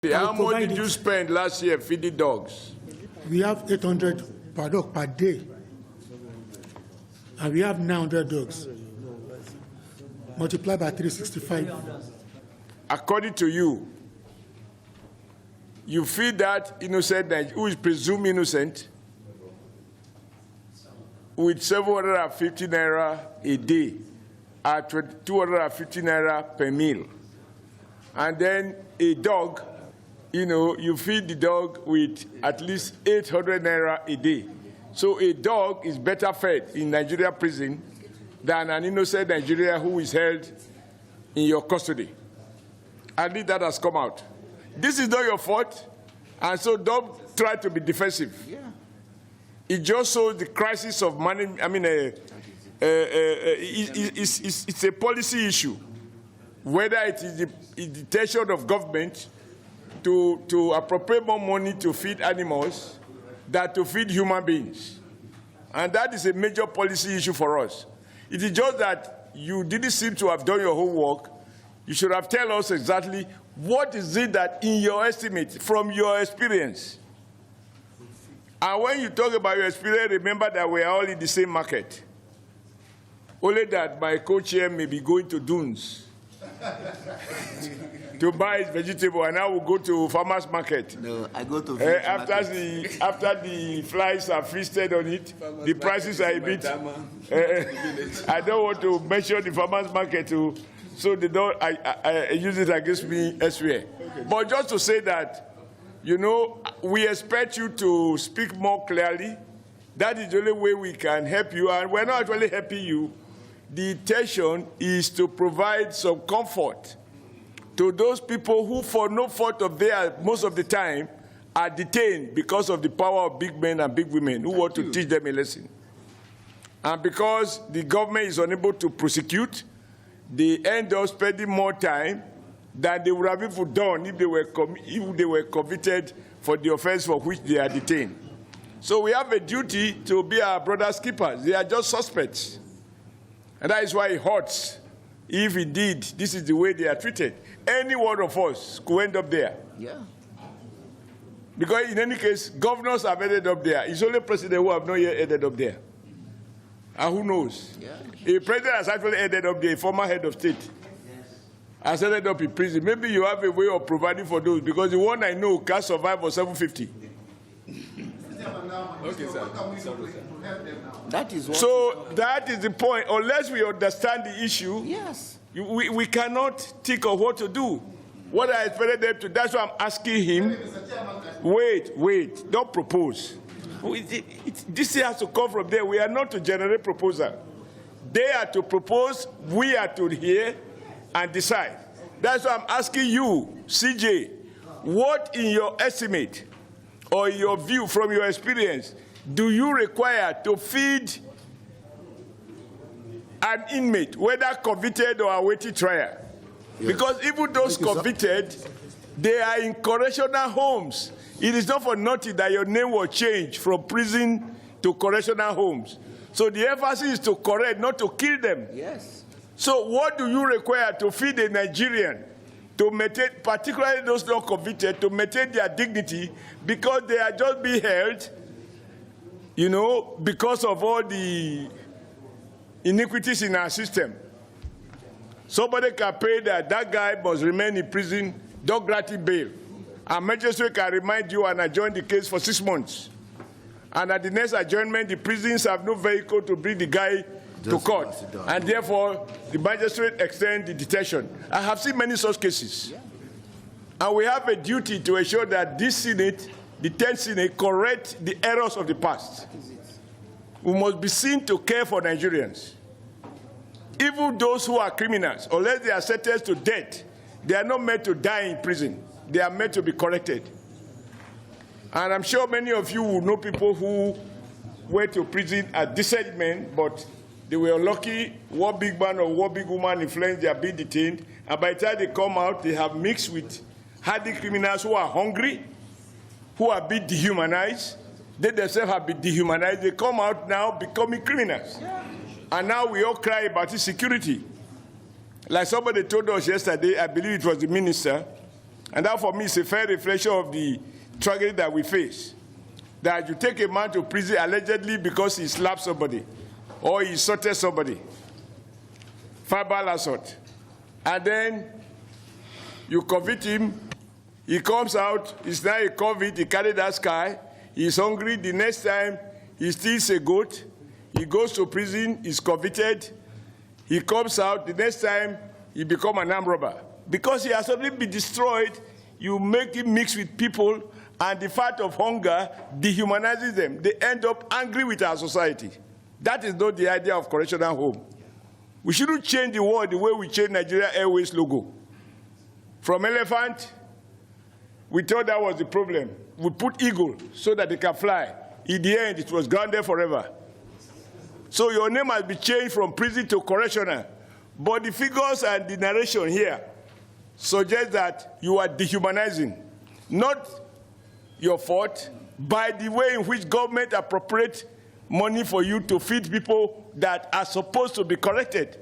How much did you spend last year feeding dogs? We have 800 per dog per day. And we have 900 dogs. Multiplied by 365. According to you, you feed that innocent who is presumed innocent with 750 naira a day at 250 naira per meal. And then a dog, you feed the dog with at least 800 naira a day. So a dog is better fed in Nigeria prison than an innocent Nigerian who is held in your custody. At least that has come out. This is not your fault, and so don't try to be defensive. Yeah. It just shows the crisis of money. I mean, it's a policy issue, whether it is the intention of government to appropriate more money to feed animals than to feed human beings. And that is a major policy issue for us. It is just that you didn't seem to have done your homework. You should have told us exactly what is it that, in your estimate, from your experience. And when you talk about your experience, remember that we are all in the same market. Only that my co-chair may be going to Dunes to buy his vegetable, and I will go to farmer's market. No, I go to after the flies are feasted on it, the prices are a bit. I don't want to mention the farmer's market so they don't I use it against me elsewhere. Okay. But just to say that, we expect you to speak more clearly. That is the only way we can help you, and we're not actually helping you. The intention is to provide some comfort to those people who, for no fault of theirs, most of the time, are detained because of the power of big men and big women who want to teach them a lesson. And because the government is unable to prosecute, they end up spending more time than they would have even done if they were convicted for the offense for which they are detained. So we have a duty to be our brothers' keepers. They are just suspects. And that is why it hurts if indeed this is the way they are treated. Any one of us could end up there. Yeah. Because in any case, governors have ended up there. It's only president who have not yet ended up there. And who knows? Yeah. A president has actually ended up there, a former head of state. Has ended up in prison. Maybe you have a way of providing for those, because the one I know can't survive for 750. Okay, sir. That is what. So that is the point. Unless we understand the issue, yes, we cannot think of what to do. What I expected them to. That's why I'm asking him. Wait, don't propose. This has to come from there. We are not to generate proposal. They are to propose. We are to hear and decide. That's why I'm asking you, CJ, what in your estimate or your view from your experience do you require to feed an inmate, whether convicted or awaiting trial? Yes. Because even those convicted, they are in correctional homes. It is not for nothing that your name will change from prison to correctional homes. So the emphasis is to correct, not to kill them. Yes. So what do you require to feed a Nigerian, to maintain, particularly those not convicted, to maintain their dignity, because they are just being held, because of all the iniquities in our system? Somebody can pay that guy must remain in prison, don't grant him bail. A magistrate can remind you and adjourn the case for 6 months. And at the next adjournment, the prisons have no vehicle to bring the guy to court. And therefore, the magistrate extends the detention. I have seen many such cases. Yeah. And we have a duty to ensure that this Senate, the 10th Senate, correct the errors of the past. We must be seen to care for Nigerians. Even those who are criminals, unless they are sentenced to death, they are not meant to die in prison. They are meant to be corrected. And I'm sure many of you will know people who went to prison as decent men, but they were unlucky. One big man or one big woman influenced, they are being detained. And by the time they come out, they have mixed with hardened criminals who are hungry, who are being dehumanized. They themselves have been dehumanized. They come out now becoming criminals. Yeah. And now we all cry about insecurity. Like somebody told us yesterday, I believe it was the minister, And that for me is a fair reflection of the tragedy that we face. That you take a man to prison allegedly because he slapped somebody or he assaulted somebody, verbal assault, and then you convict him, he comes out, he's now a convict, he carried that sky, he's hungry, the next time he steals a goat, he goes to prison, he's convicted, he comes out, the next time he becomes an armed robber. Because he has already been destroyed, you make him mix with people, and the fact of hunger dehumanizes them. They end up angry with our society. That is not the idea of correctional home. We shouldn't change the world the way we changed Nigeria Airways logo. From elephant, we thought that was the problem. We put eagle so that they can fly. In the end, it was grounded forever. So your name has been changed from prison to correctional. But the figures and the narration here suggest that you are dehumanizing. Not your fault, by the way in which government appropriates money for you to feed people that are supposed to be corrected.